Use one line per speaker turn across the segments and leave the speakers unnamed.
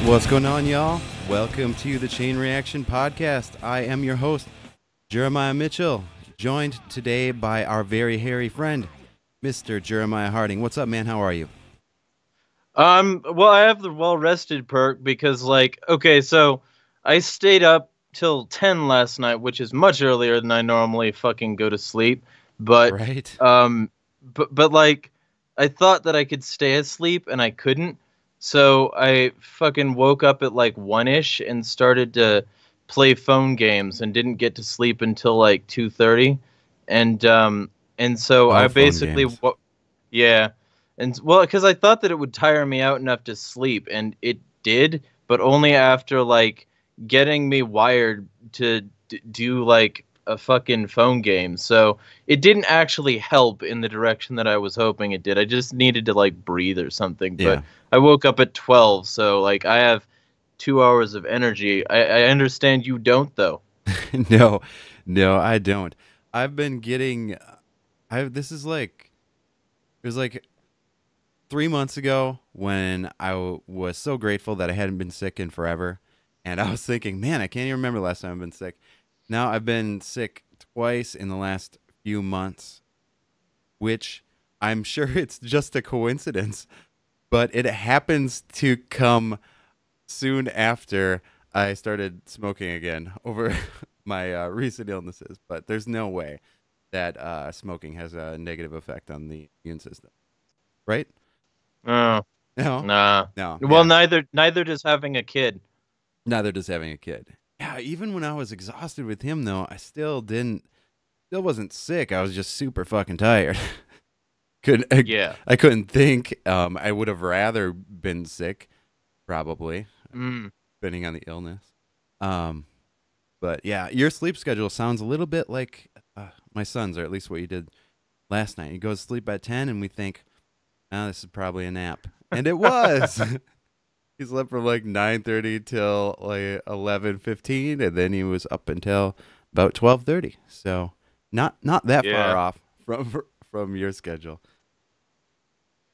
What's going on, y'all? Welcome to the Chain Reaction Podcast. I am your host, Jeremiah Mitchell, joined today by our very hairy friend, Mr. Jeremiah Harding. What's up, man? How are you?
Well, I have the well-rested perk because, okay, so I stayed up till 10 last night, which is much earlier than I normally fucking go to sleep. But,
Right?
but I thought that I could stay asleep and I couldn't. So I fucking woke up at like 1-ish and started to play phone games and didn't get to sleep until like 2:30. And so I
Love phone
basically,
games.
yeah. And well, because I thought that it would tire me out enough to sleep, and it did, but only after like getting me wired to do like a fucking phone game. So it didn't actually help in the direction that I was hoping it did. I just needed to like breathe or something. But
Yeah.
I woke up at 12, so like I have 2 hours of energy. I understand you don't though.
No, no, I don't. I've been getting, this is like, it was like 3 months ago when was so grateful that I hadn't been sick in forever. And I was thinking, man, I can't even remember the last time I've been sick. Now I've been sick twice in the last few months, which I'm sure it's just a coincidence, but it happens to come soon after I started smoking again over my recent illnesses. But there's no way that smoking has a negative effect on the immune system, right?
Oh,
No,
nah.
no,
Well,
yeah.
neither does having a kid.
Neither does having a kid. Yeah, even when I was exhausted with him, though, I still wasn't sick. I was just super fucking tired. couldn't
Yeah.
I couldn't think. I would have rather been sick, probably,
Mm.
depending on the illness. Um, but yeah, your sleep schedule sounds a little bit like my son's, or at least what you did last night. He goes to sleep at 10, and we think, oh, this is probably a nap, and it was. He slept from like 9:30 till like 11:15, and then he was up until about 12:30. So not that far
Yeah.
off from your schedule.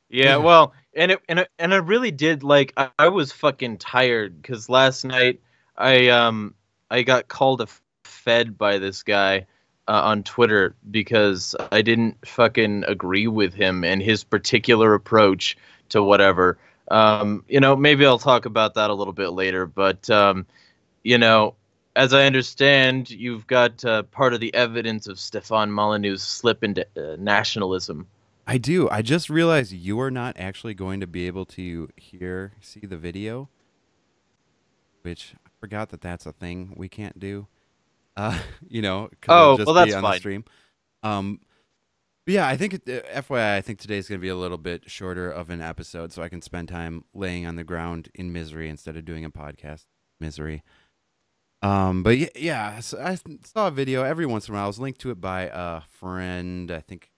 Yeah, well, and I really did I was fucking tired because last night I got called a fed by this guy on Twitter because I didn't fucking agree with him and his particular approach to whatever. Maybe I'll talk about that a little bit later, but you know, as I understand, you've got part of the evidence of Stefan Molyneux's slip into nationalism.
I do. I just realized you are not actually going to be able to see the video, which I forgot that that's a thing we can't do. Because it'll
Oh, well,
just be
that's
on the
fine.
stream. Um, But yeah, I think FYI, I think today's going to be a little bit shorter of an episode, so I can spend time laying on the ground in misery instead of doing a podcast misery. But yeah, so I saw a video every once in a while. I was linked to it by a friend. I think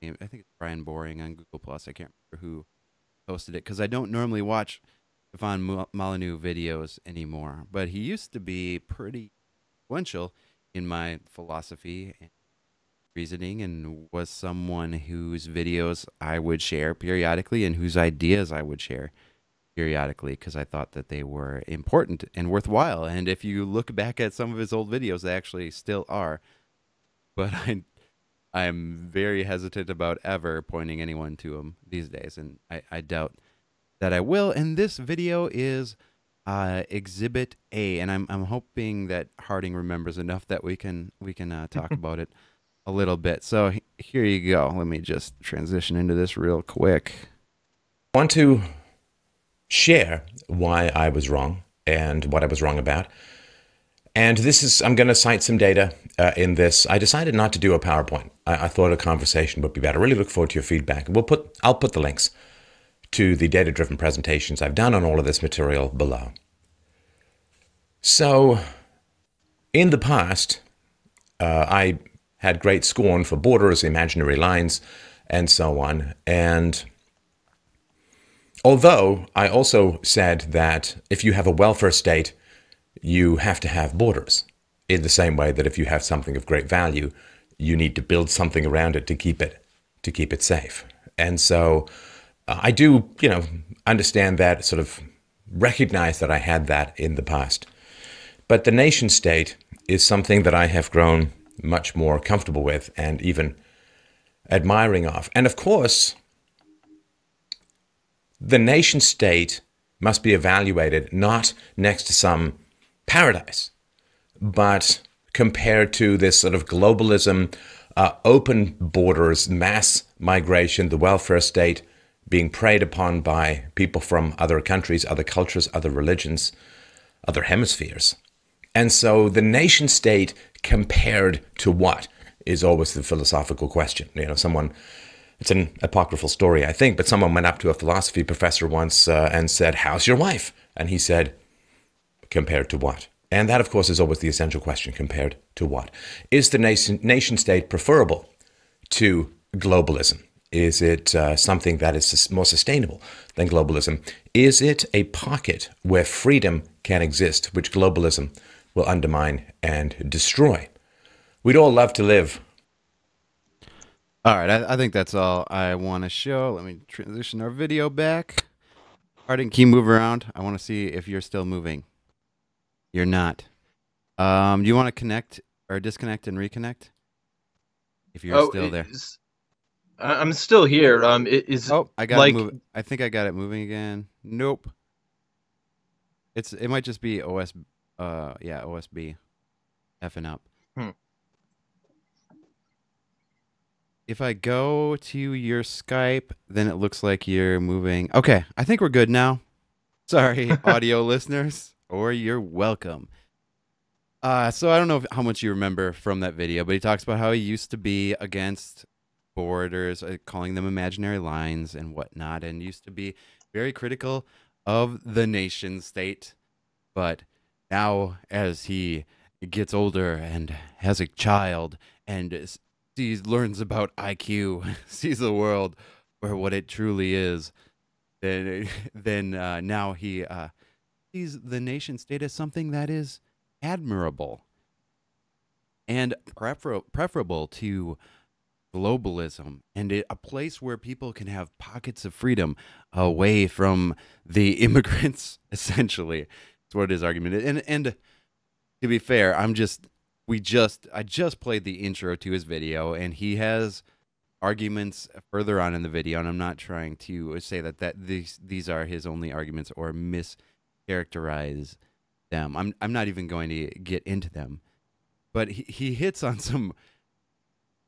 it's Brian Boring on Google Plus. I can't remember who posted it because I don't normally watch Stefan Molyneux videos anymore. But he used to be pretty influential in my philosophy reasoning, and was someone whose videos I would share periodically and whose ideas I would share periodically because I thought that they were important and worthwhile. And if you look back at some of his old videos, they actually still are. But I'm very hesitant about ever pointing anyone to him these days, and I doubt that I will. And this video is Exhibit A, and I'm hoping that Harding remembers enough that we can talk about it a little bit. So here you go. Let me just transition into this real quick.
I want to share why I was wrong and what I was wrong about. And I'm going to cite some data in this. I decided not to do a PowerPoint. I thought a conversation would be better. I really look forward to your feedback. I'll put the links to the data-driven presentations I've done on all of this material below. So, in the past, I had great scorn for borders, imaginary lines, and so on. And although I also said that if you have a welfare state, you have to have borders, in the same way that if you have something of great value, you need to build something around it to keep it safe. And so I do, understand that sort of recognize that I had that in the past. But the nation state is something that I have grown much more comfortable with and even admiring of. And of course, the nation state must be evaluated not next to some paradise, but compared to this sort of globalism, open borders, mass migration, the welfare state being preyed upon by people from other countries, other cultures, other religions, other hemispheres. And so the nation state compared to what is always the philosophical question. You know, it's an apocryphal story, I think, but someone went up to a philosophy professor once and said, "How's your wife?" And he said, "Compared to what?" And that, of course, is always the essential question, compared to what? Is the nation state preferable to globalism? Is it something that is more sustainable than globalism? Is it a pocket where freedom can exist, which globalism will undermine and destroy? We'd all love to live.
All right, I think that's all I want to show. Let me transition our video back. Harding, can you move around? I want to see if you're still moving. You're not. Do you want to connect or disconnect and reconnect? If you're still there.
I'm still here. I got
it moving. I think I got it moving again. Nope. It might just be OSB effing up. If I go to your Skype, then it looks like you're moving. Okay, I think we're good now. Sorry, audio listeners, or you're welcome. So I don't know how much you remember from that video, but he talks about how he used to be against borders, calling them imaginary lines and whatnot, and used to be very critical of the nation state. But now, as he gets older and has a child and learns about IQ, sees the world for what it truly is, then now he sees the nation state as something that is admirable and preferable to globalism, and a place where people can have pockets of freedom away from the immigrants. Essentially, that's what his argument is. And to be fair, I just played the intro to his video, and he has arguments further on in the video, and I'm not trying to say that these are his only arguments or mischaracterize them. I'm not even going to get into them, but he hits on some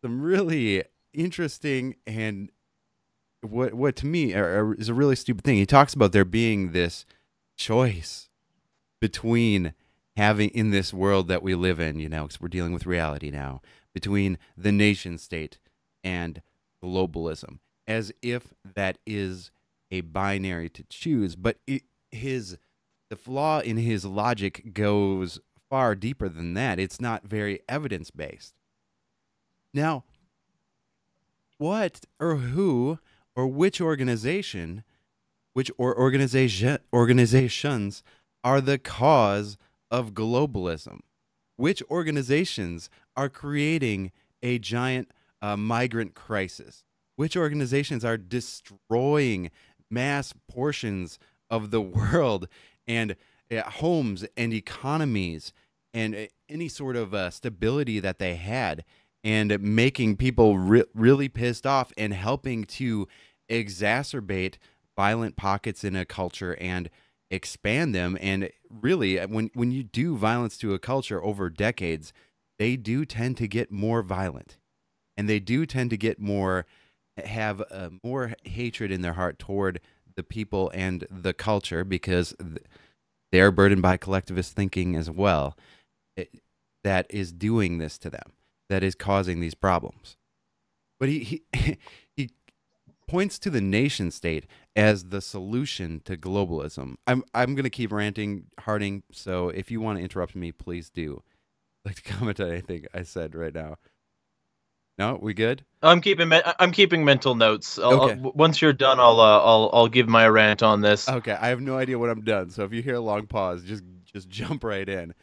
really interesting and what to me is a really stupid thing. He talks about there being this choice between having in this world that we live in, because we're dealing with reality now, between the nation state and globalism, as if that is a binary to choose. But the flaw in his logic goes far deeper than that. It's not very evidence-based. Now, what or who or which organization, organizations are the cause of globalism? Which organizations are creating a giant migrant crisis? Which organizations are destroying mass portions of the world and homes and economies and any sort of stability that they had, and making people really pissed off and helping to exacerbate violent pockets in a culture and expand them? And really, when you do violence to a culture over decades, they do tend to get more violent, and they do tend to have more hatred in their heart toward the people and the culture, because they're burdened by collectivist thinking as well. That is doing this to them, that is causing these problems. But he points to the nation state as the solution to globalism. I'm going to keep ranting, Harding, so if you want to interrupt me, please do. I'd like to comment on anything I said right now. No, we good?
I'm keeping mental notes.
Okay.
Once you're done, I'll give my rant on this.
Okay, I have no idea when I'm done, so if you hear a long pause, just jump right in.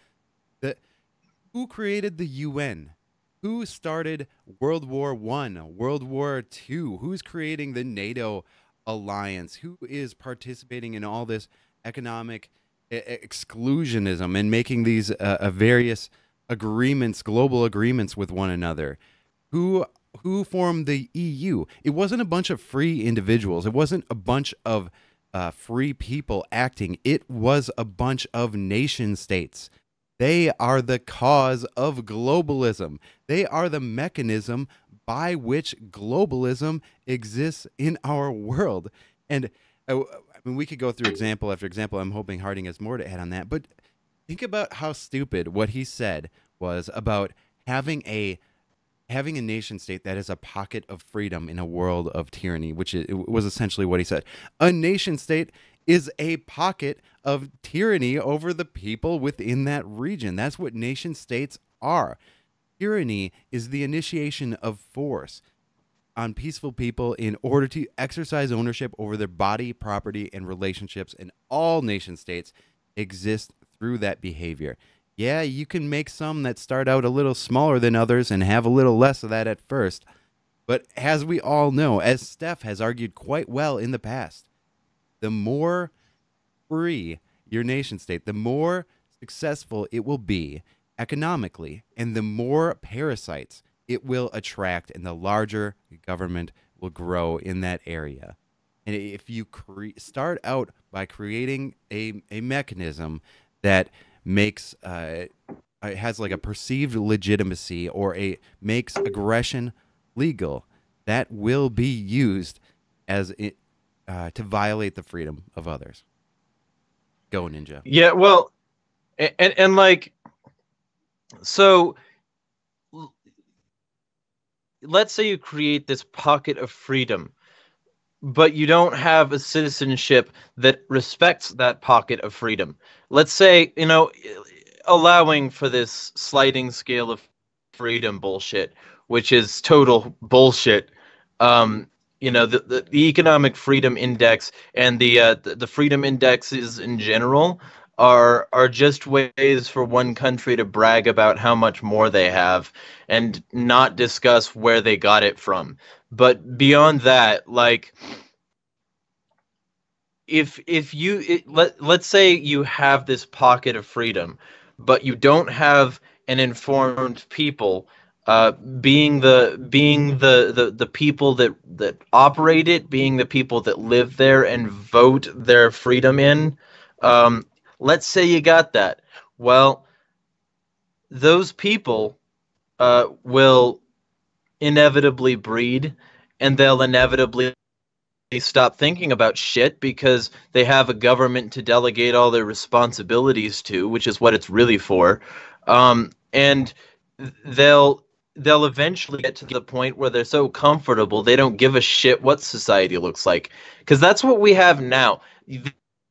Who created the UN? Who started World War I, World War II? Who's creating the NATO alliance? Who is participating in all this economic exclusionism and making these various agreements, global agreements with one another. Who formed the EU? It wasn't a bunch of free individuals. It wasn't a bunch of free people acting. It was a bunch of nation states. They are the cause of globalism. They are the mechanism by which globalism exists in our world. And I mean, we could go through example after example. I'm hoping Harding has more to add on that. But think about how stupid what he said was about having a nation state that is a pocket of freedom in a world of tyranny, which was essentially what he said. A nation state is a pocket of tyranny over the people within that region. That's what nation states are. Tyranny is the initiation of force on peaceful people in order to exercise ownership over their body, property, and relationships, and all nation states exist through that behavior. Yeah, you can make some that start out a little smaller than others and have a little less of that at first. But as we all know, as Steph has argued quite well in the past, the more free your nation state, the more successful it will be economically, and the more parasites it will attract, and the larger government will grow in that area. And if you start out by creating a mechanism that makes has like a perceived legitimacy or makes aggression legal, that will be used as to violate the freedom of others. Go, Ninja.
Yeah, well, and like, so let's say you create this pocket of freedom, but you don't have a citizenship that respects that pocket of freedom. Let's say, allowing for this sliding scale of freedom bullshit, which is total bullshit. The economic freedom index and the freedom indexes in general are just ways for one country to brag about how much more they have and not discuss where they got it from. But beyond that, like, let's say you have this pocket of freedom, but you don't have an informed people being the people that operate it, being the people that live there and vote their freedom in. Let's say you got that. Well, those people will inevitably breed, and they'll inevitably stop thinking about shit because they have a government to delegate all their responsibilities to, which is what it's really for. And they'll eventually get to the point where they're so comfortable they don't give a shit what society looks like. Because that's what we have now.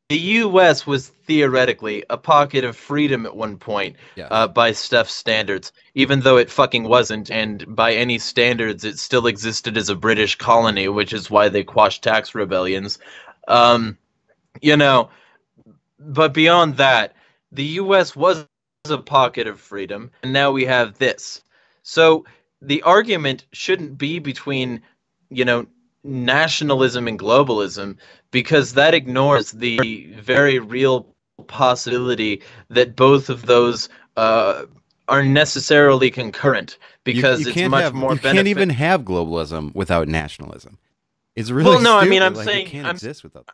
The U.S. was theoretically a pocket of freedom at one point, yes, by Steph's standards, even though it fucking wasn't, and by any standards, it still existed as a British colony, which is why they quashed tax rebellions. But beyond that, the U.S. was a pocket of freedom, and now we have this. So the argument shouldn't be between, nationalism and globalism, because that ignores the very real possibility that both of those are necessarily concurrent, because it's much more benefit.
You can't even have globalism without nationalism. It's really stupid.
I mean,
it can't exist without.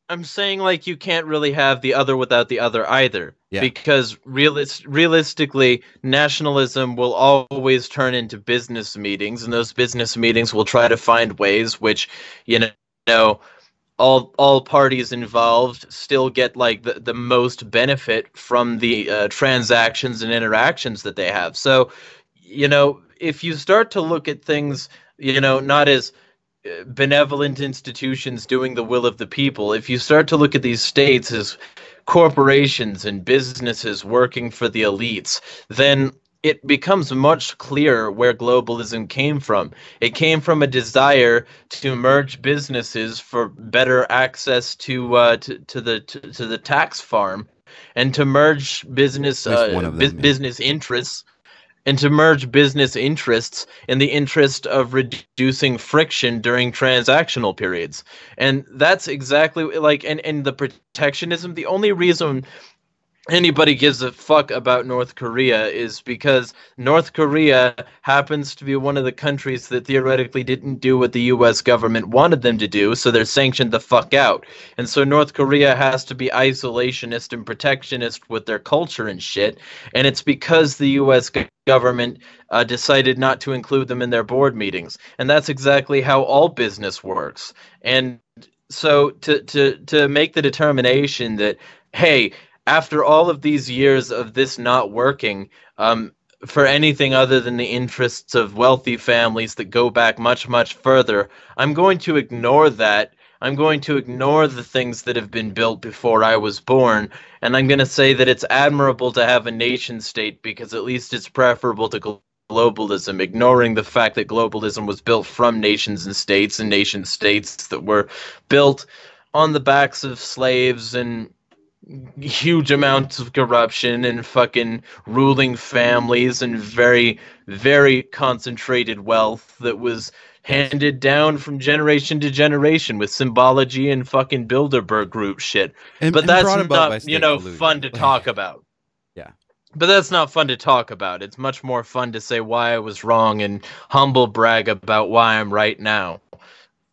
I'm saying, like, you can't really have the other without the other either. Yeah. Because realistically, nationalism will always turn into business meetings, and those business meetings will try to find ways which, all parties involved still get, like, the most benefit from the transactions and interactions that they have. So, if you start to look at things, not as benevolent institutions doing the will of the people, if you start to look at these states as corporations and businesses working for the elites, then it becomes much clearer where globalism came from. It came from a desire to merge businesses for better access to the tax farm, and to merge business business interests. and to merge business interests in the interest of reducing friction during transactional periods. And that's exactly like, and the protectionism, the only reason anybody gives a fuck about North Korea is because North Korea happens to be one of the countries that theoretically didn't do what the US government wanted them to do, so they're sanctioned the fuck out. And so North Korea has to be isolationist and protectionist with their culture and shit, and it's because the US government decided not to include them in their board meetings. And that's exactly how all business works. And so to make the determination that, hey, after all of these years of this not working, for anything other than the interests of wealthy families that go back much, much further, I'm going to ignore that. I'm going to ignore the things that have been built before I was born, and I'm going to say that it's admirable to have a nation state because at least it's preferable to globalism, ignoring the fact that globalism was built from nations and nation states that were built on the backs of slaves and huge amounts of corruption and fucking ruling families and very, very concentrated wealth that was handed down from generation to generation with symbology and fucking Bilderberg group shit. But that's not, you know, fun to talk about.
Yeah.
But that's not fun to talk about. It's much more fun to say why I was wrong and humble brag about why I'm right now.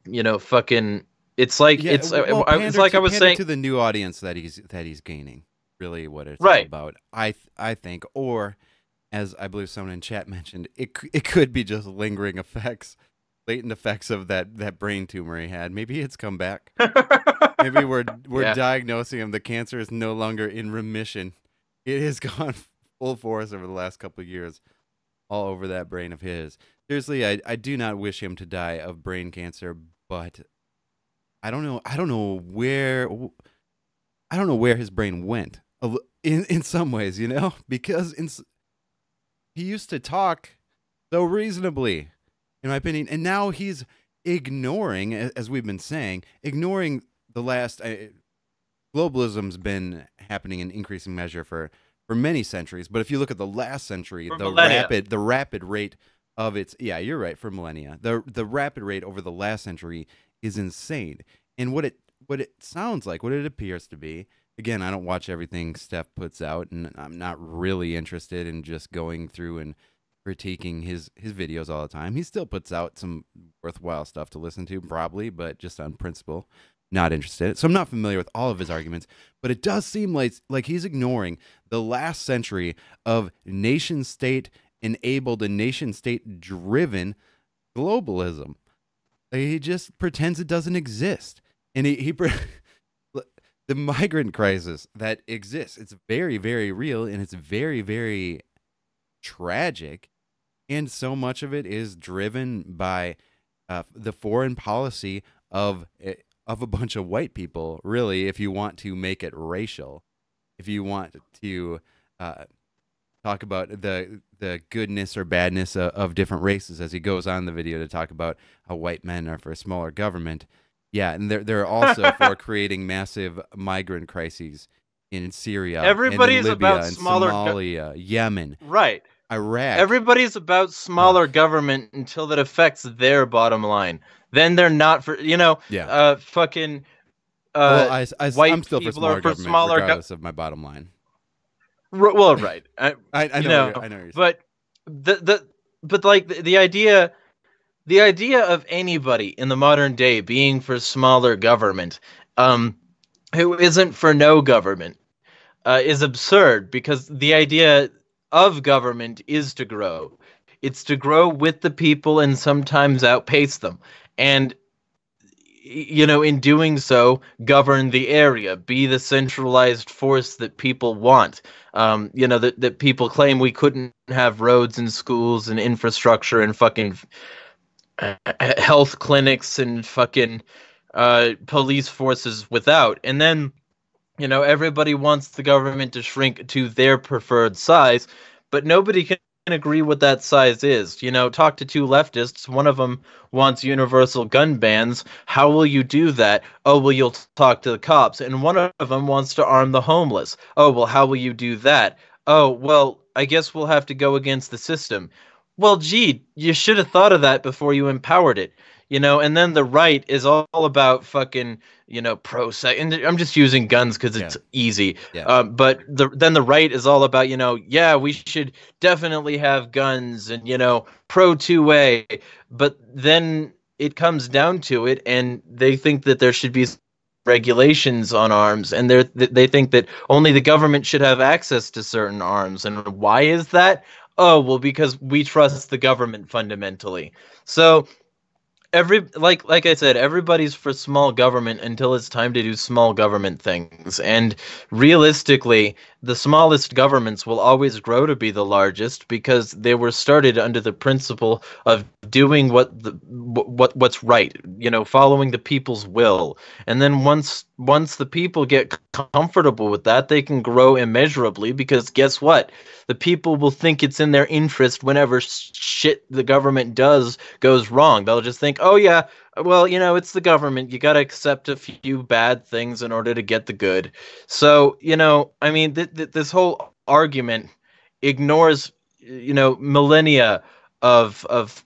You know, fucking... It's like it's like I was saying
to the new audience that he's gaining. Really, what it's
right.
all about, I think, or as I believe someone in chat mentioned, it could be just lingering effects, latent effects of that brain tumor he had. Maybe it's come back. Maybe we're diagnosing him. The cancer is no longer in remission. It has gone full force over the last couple of years, all over that brain of his. Seriously, I do not wish him to die of brain cancer, but I don't know where his brain went in some ways, you know, because he used to talk so reasonably, in my opinion, and now he's ignoring, as we've been saying, ignoring the last. Globalism's been happening in increasing measure for many centuries, but if you look at the last century, the rapid rate of its you're right, for millennia, the rapid rate over the last century is insane. And what it sounds like, what it appears to be, again, I don't watch everything Steph puts out, and I'm not really interested in just going through and critiquing his videos all the time. He still puts out some worthwhile stuff to listen to, probably, but just on principle, not interested. So I'm not familiar with all of his arguments, but it does seem like he's ignoring the last century of nation-state enabled and nation-state driven globalism. He just pretends it doesn't exist. And the migrant crisis that exists, it's very, very real, and it's very, very tragic. And so much of it is driven by the foreign policy of a bunch of white people, really, if you want to make it racial. If you want to talk about the goodness or badness of different races, as he goes on the video to talk about how white men are for a smaller government. Yeah, and they're also for creating massive migrant crises in Syria,
everybody's
and in Libya,
about
and
smaller
Somalia, Yemen,
right,
Iraq.
Everybody's about smaller government until it affects their bottom line. Then they're not for, you know, fucking
well,
white
I'm still
people
for smaller
are for
government,
smaller
regardless of my bottom line.
Well, right.
I know what you're saying.
But the idea of anybody in the modern day being for smaller government, who isn't for no government, is absurd, because the idea of government is to grow. It's to grow with the people and sometimes outpace them. And, you know, in doing so, govern the area, be the centralized force that people want. You know, that people claim we couldn't have roads and schools and infrastructure and fucking health clinics and fucking police forces without. And then, you know, everybody wants the government to shrink to their preferred size, but nobody can agree what that size is. You know, talk to two leftists. One of them wants universal gun bans. How will you do that? Oh, well, you'll talk to the cops. And one of them wants to arm the homeless. Oh, well, how will you do that? oh, well, I guess we'll have to go against the system. Well, gee, you should have thought of that before you empowered it. And then the right is all about fucking, pro-sex. And I'm just using guns because it's easy.
Yeah.
But then the right is all about, yeah, we should definitely have guns and, pro 2A. But then it comes down to it, and they think that there should be regulations on arms, and they think that only the government should have access to certain arms. And why is that? Oh, well, because we trust the government fundamentally. So like I said, everybody's for small government until it's time to do small government things. And realistically, the smallest governments will always grow to be the largest because they were started under the principle of doing what's right, following the people's will. And then once the people get comfortable with that, they can grow immeasurably, because guess what? The people will think it's in their interest whenever shit the government does goes wrong. They'll just think, oh yeah, well, it's the government. You got to accept a few bad things in order to get the good. So, I mean, this whole argument ignores, millennia of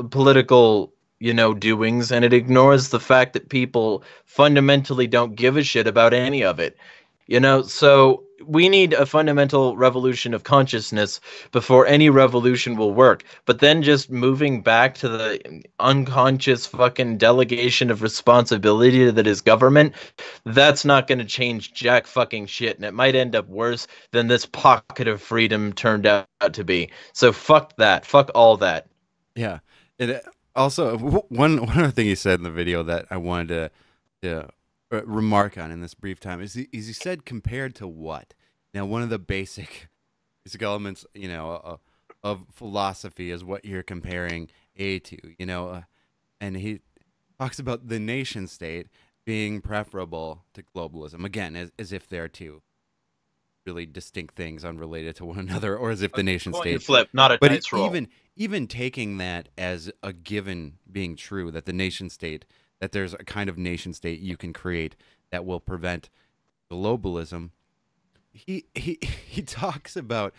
political, doings, and it ignores the fact that people fundamentally don't give a shit about any of it. So we need a fundamental revolution of consciousness before any revolution will work. But then just moving back to the unconscious fucking delegation of responsibility that is government, that's not going to change jack fucking shit. And it might end up worse than this pocket of freedom turned out to be. So fuck that. Fuck all that.
Yeah. It also, one other thing he said in the video that I wanted to remark on in this brief time is he said compared to what? Now, one of the basic elements, of philosophy is what you're comparing A to, and he talks about the nation state being preferable to globalism, again, as if they're two really distinct things unrelated to one another, or as if the nation state
flip, not a dice roll.
Even taking that as a given being true, that the nation state, that there's a kind of nation state you can create that will prevent globalism. He talks about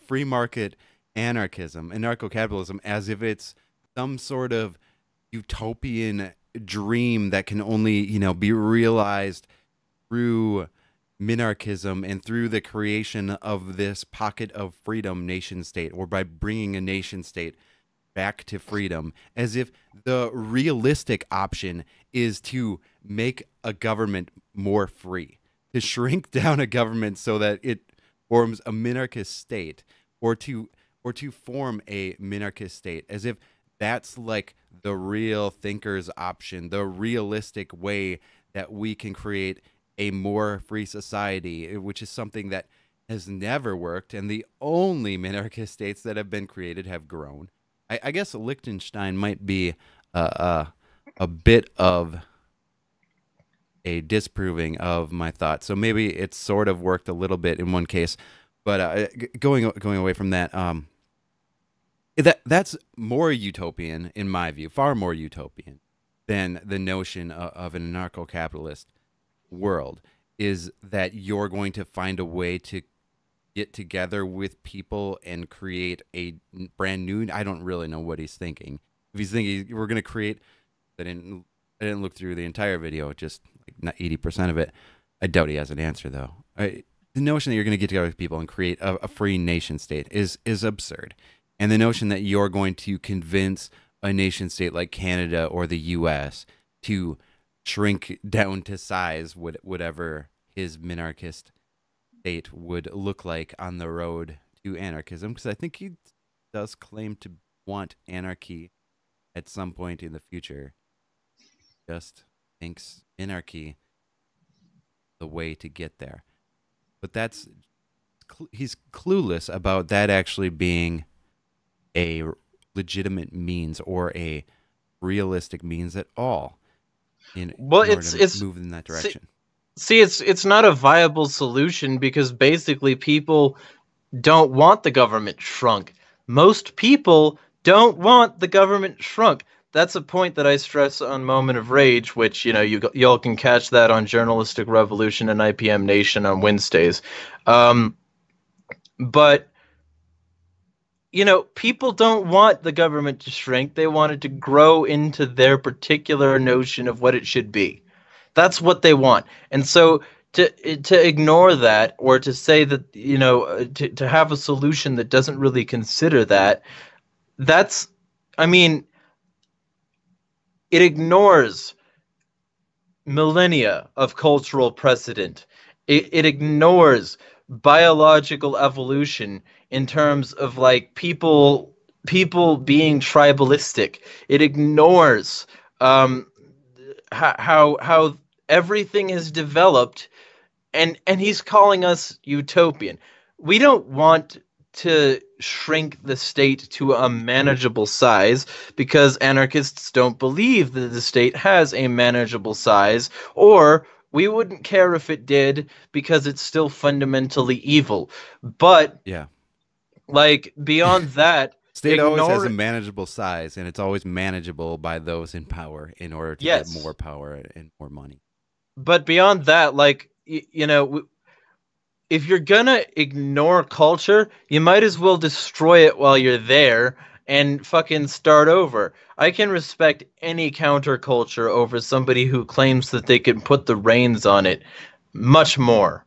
free market anarchism, anarcho-capitalism, as if it's some sort of utopian dream that can only, be realized through minarchism and through the creation of this pocket of freedom nation state, or by bringing a nation state back to freedom, as if the realistic option is to make a government more free, to shrink down a government so that it forms a minarchist state, or to form a minarchist state, as if that's like the real thinker's option, the realistic way that we can create a more free society, which is something that has never worked, and the only minarchist states that have been created have grown. I guess Liechtenstein might be a bit of a disproving of my thought. So maybe it sort of worked a little bit in one case, but going away from that, that's more utopian in my view, far more utopian than the notion of an anarcho-capitalist world, is that you're going to find a way to get together with people and create a brand new, I don't really know what he's thinking. If he's thinking we're going to create, I didn't look through the entire video, just like not 80% of it. I doubt he has an answer though. The notion that you're going to get together with people and create a free nation state is absurd. And the notion that you're going to convince a nation state like Canada or the US to shrink down to size, whatever his minarchist state would look like on the road to anarchism, because I think he does claim to want anarchy at some point in the future. Just thinks anarchy the way to get there. But he's clueless about that actually being a legitimate means or a realistic means at all in order to move in that direction.
See, it's not a viable solution, because basically people don't want the government shrunk. Most people don't want the government shrunk. That's a point that I stress on Moment of Rage, which, y'all can catch that on Journalistic Revolution and IPM Nation on Wednesdays. But you know, people don't want the government to shrink. They want it to grow into their particular notion of what it should be. That's what they want. And so to ignore that, or to say that, you know, to have a solution that doesn't really consider that, that's, I mean, it ignores millennia of cultural precedent. It ignores biological evolution in terms of like people being tribalistic. It ignores um, how everything has developed, and he's calling us utopian. We don't want to shrink the state to a manageable size, because anarchists don't believe that the state has a manageable size, or we wouldn't care if it did, because it's still fundamentally evil. But
Yeah.
like beyond that,
State always has
ignore
a manageable size, and it's always manageable by those in power in order to
yes.
get more power and more money.
But beyond that, like you know, if you're gonna ignore culture, you might as well destroy it while you're there and fucking start over. I can respect any counterculture over somebody who claims that they can put the reins on it much more.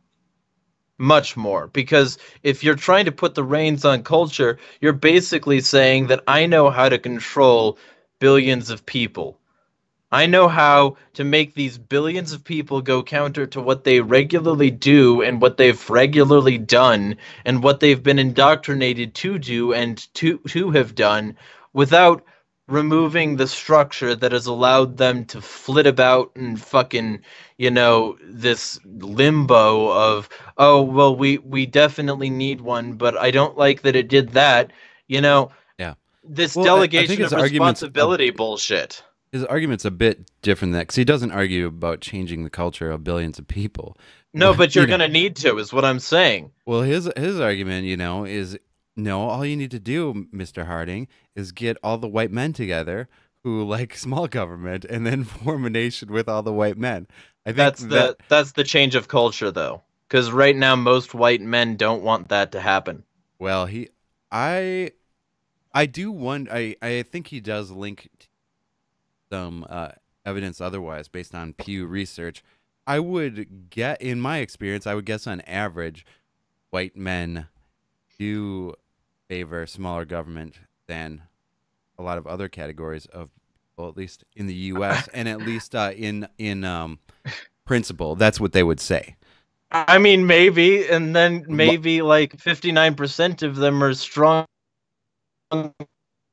Much more. Because if you're trying to put the reins on culture, you're basically saying that I know how to control billions of people. I know how to make these billions of people go counter to what they regularly do and what they've regularly done and what they've been indoctrinated to do and to have done, without removing the structure that has allowed them to flit about and fucking, you know, this limbo of, oh well, we definitely need one, but I don't like that it did that, you know,
Yeah.
this
Well, I think
delegation
his
of
argument's
responsibility bullshit.
His argument's a bit different than that, because he doesn't argue about changing the culture of billions of people.
No, but you're
You know,
gonna need to, is what I'm saying.
well, his argument, you know, is no. All you need to do, Mr. Harding, is get all the white men together who like small government, and then form a nation with all the white men. I think
That's the change of culture, though, because right now most white men don't want that to happen.
well, I, I do wonder. I think he does link some evidence otherwise based on Pew Research. I would get, in my experience, I would guess on average, white men do favor smaller government than a lot of other categories of people, at least in the U.S. and at least in principle. That's what they would say.
I mean, maybe, and then maybe like 59% of them are strong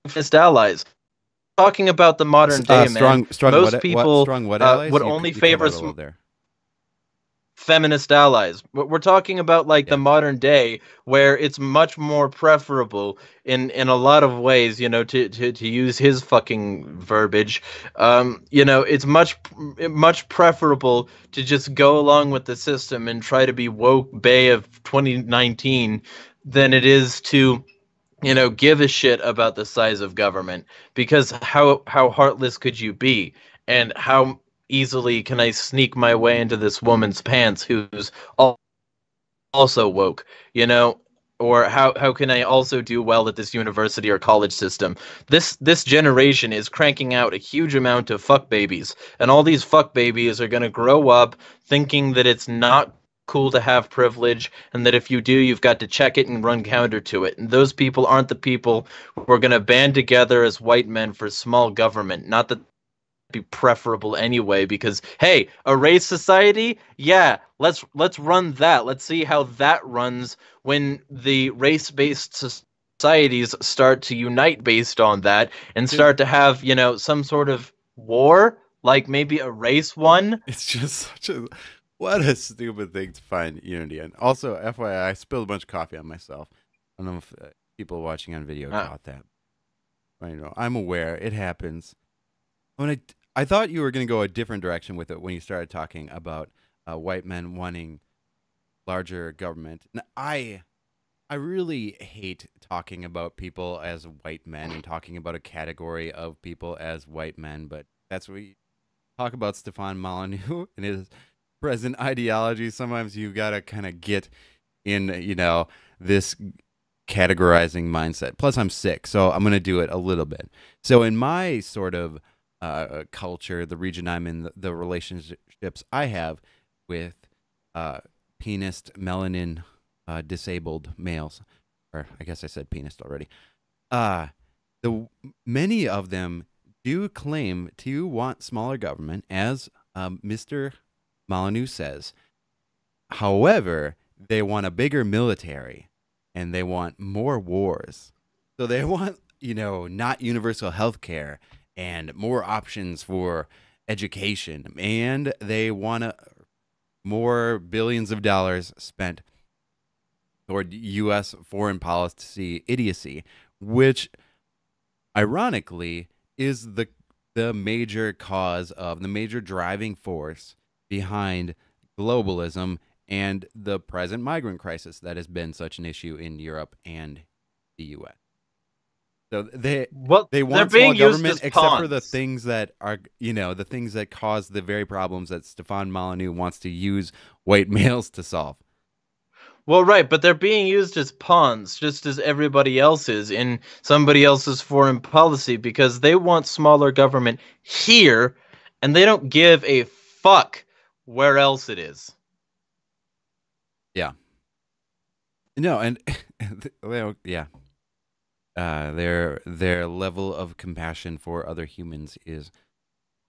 fist allies. Talking about the modern day, man,
Strong.
most people
strong what allies?
would
You
only
cut
favor
out a little there.
feminist allies. We're talking about like
Yeah.
the modern day, where it's much more preferable in a lot of ways, you know, to use his fucking verbiage. You know, it's much preferable to just go along with the system and try to be woke bay of 2019 than it is to, you know, give a shit about the size of government, because how heartless could you be, and how easily can I sneak my way into this woman's pants who's also woke, you know, or how can I also do well at this university or college system? This generation is cranking out a huge amount of fuck babies, and all these fuck babies are going to grow up thinking that it's not cool to have privilege, and that if you do, you've got to check it and run counter to it. And those people aren't the people who are going to band together as white men for small government. Not that be preferable anyway, because hey, a race society, yeah, let's run that. Let's see how that runs when the race-based societies start to unite based on that and start to have, you know, some sort of war, like maybe a race one.
It's just such a what a stupid thing to find unity in. Also, FYI, I spilled a bunch of coffee on myself. I don't know if people watching on video caught that. I know, I'm aware it happens. When I thought you were going to go a different direction with it when you started talking about white men wanting larger government. Now, I really hate talking about people as white men and talking about a category of people as white men, but that's what we talk about Stefan Molyneux and his present ideology. Sometimes you got to kind of get in, you know, this categorizing mindset. Plus, I'm sick, so I'm going to do it a little bit. So in my sort of culture, the region I'm in, the relationships I have with penis, melanin, disabled males, or I guess I said penis already. Many of them do claim to want smaller government, as Mr. Molyneux says. However, they want a bigger military, and they want more wars. So they want, not universal health care and more options for education, and they want more billions of dollars spent toward U.S. foreign policy idiocy, which, ironically, is the major cause of the major driving force behind globalism and the present migrant crisis that has been such an issue in Europe and the U.S. So they want small government, except for the things that are, the things that cause the very problems that Stefan Molyneux wants to use white males to solve.
Well, right, but they're being used as pawns, just as everybody else is in somebody else's foreign policy, because they want smaller government here, and they don't give a fuck where else it is.
Yeah. No, and yeah. Their level of compassion for other humans is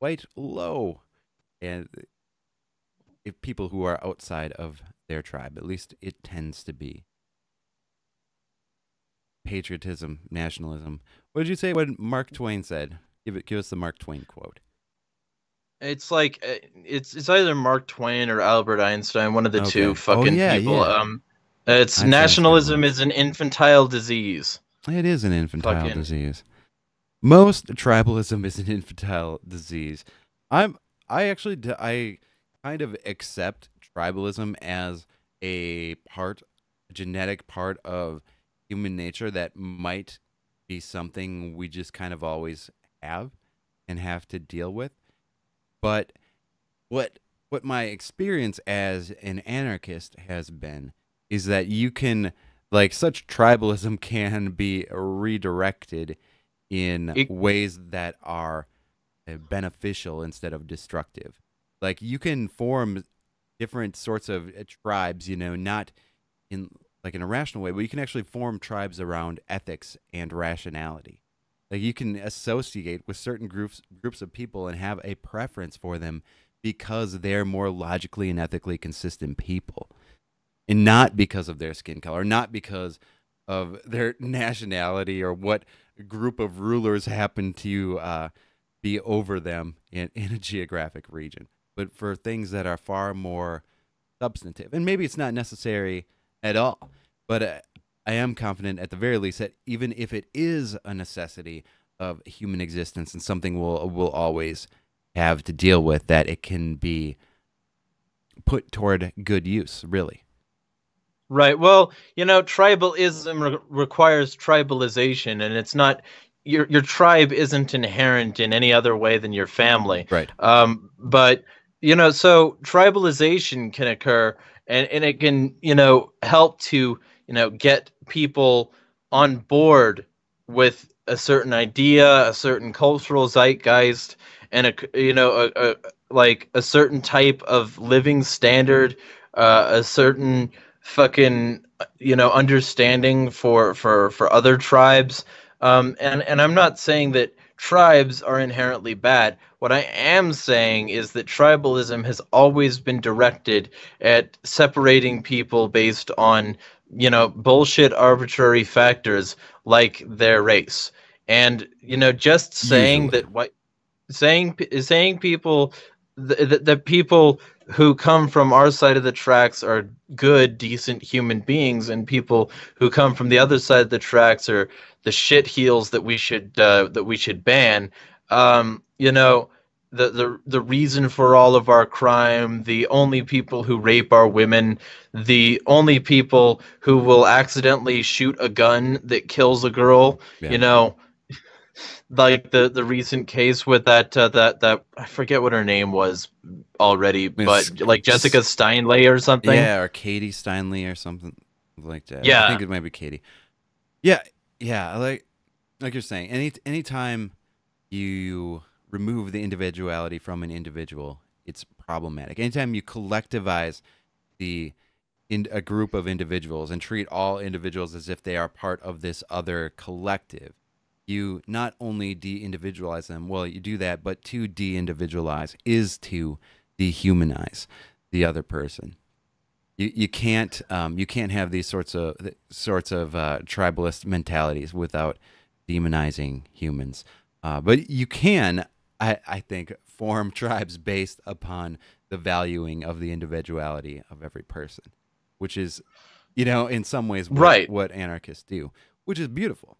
quite low, and if people who are outside of their tribe, at least it tends to be. Patriotism, nationalism. What did you say when Mark Twain said? Give us the Mark Twain quote.
It's like it's either Mark Twain or Albert Einstein, one of the two fucking people. Yeah. It's Einstein's nationalism is an infantile disease.
It is an infantile disease. Most tribalism is an infantile disease. I kind of accept tribalism as a genetic part of human nature that might be something we just kind of always have and have to deal with. But what my experience as an anarchist has been is that you can, such tribalism can be redirected in ways that are beneficial instead of destructive. Like, you can form different sorts of tribes, not in a rational way, but you can actually form tribes around ethics and rationality. Like, you can associate with certain groups of people and have a preference for them because they're more logically and ethically consistent people, and not because of their skin color, not because of their nationality or what group of rulers happen to be over them in a geographic region, but for things that are far more substantive. And maybe it's not necessary at all, but I am confident at the very least that even if it is a necessity of human existence and something we'll always have to deal with, that it can be put toward good use, really.
Right. Well, tribalism requires tribalization, and it's not your tribe isn't inherent in any other way than your family.
Right.
But so tribalization can occur, and it can help to get people on board with a certain idea, a certain cultural zeitgeist, and a certain type of living standard, a certain fucking understanding for other tribes. And I'm not saying that tribes are inherently bad. What I am saying is that tribalism has always been directed at separating people based on bullshit arbitrary factors like their race. And just saying that saying people that people who come from our side of the tracks are good, decent human beings, and people who come from the other side of the tracks are the shit heels that we should ban. The reason for all of our crime, the only people who rape our women, the only people who will accidentally shoot a gun that kills a girl, like the recent case with that I forget what her name was already, but like Jessica Steinley or something.
Yeah, or Katie Steinley or something. like that.
Yeah.
I think it might be Katie. Yeah, yeah. Like you're saying, anytime you remove the individuality from an individual, it's problematic. Anytime you collectivize the in a group of individuals and treat all individuals as if they are part of this other collective, you not only de-individualize them. Well, you do that, but to de-individualize is to dehumanize the other person. You can't have these sorts of tribalist mentalities without demonizing humans. But you can, I think, form tribes based upon the valuing of the individuality of every person, which is, in some ways
Right.
what anarchists do, which is beautiful.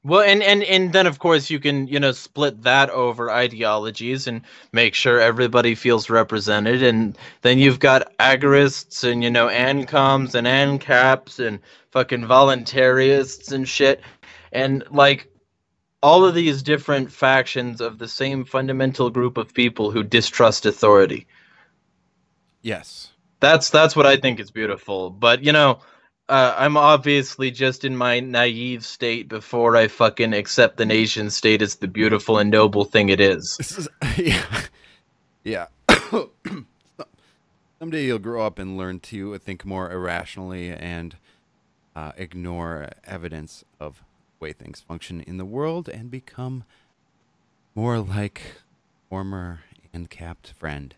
Well, and then of course you can, split that over ideologies and make sure everybody feels represented, and then you've got agorists and ANCOMs and ANCAPs and fucking voluntarists and shit, and like all of these different factions of the same fundamental group of people who distrust authority.
Yes.
That's what I think is beautiful. But I'm obviously just in my naive state before I fucking accept the nation state as the beautiful and noble thing it is.
This is yeah. Someday you'll grow up and learn to think more irrationally and ignore evidence of the way things function in the world and become more like former ANCAP friend.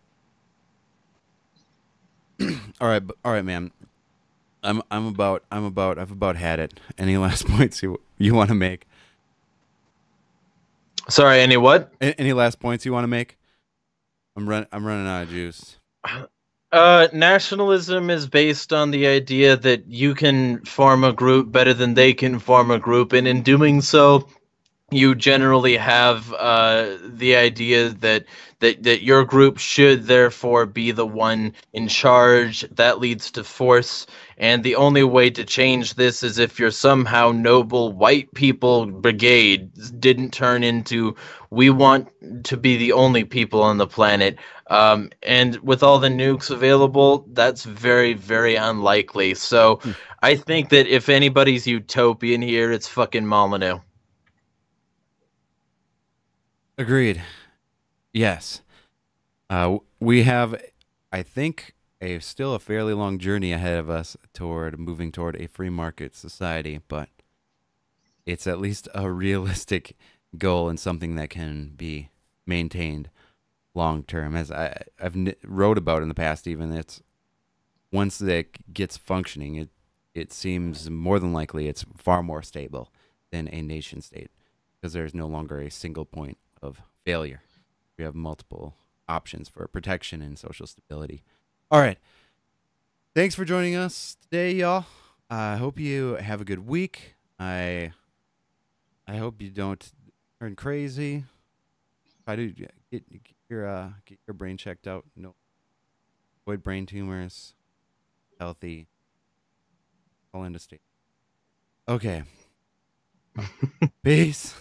All right, man. I've about had it. Any last points you want to make?
Sorry, any what?
Any last points you want to make? I'm running out of juice.
Nationalism is based on the idea that you can form a group better than they can form a group, and in doing so, you generally have the idea that your group should therefore be the one in charge. That leads to force, and the only way to change this is if your somehow noble white people brigade didn't turn into we want to be the only people on the planet. And with all the nukes available, that's very, very unlikely. So I think that if anybody's utopian here, it's fucking Molyneux.
Agreed. Yes. We have, I think, still a fairly long journey ahead of us toward moving toward a free market society, but it's at least a realistic goal and something that can be maintained long term. As I've wrote about in the past, even it's once that gets functioning, it seems more than likely it's far more stable than a nation state because there's no longer a single point of failure. We have multiple options for protection and social stability. All right. Thanks for joining us today, y'all. I hope you have a good week. I hope you don't turn crazy. Try to get your brain checked out. No, avoid brain tumors. Healthy. Fall into state. Okay. Peace.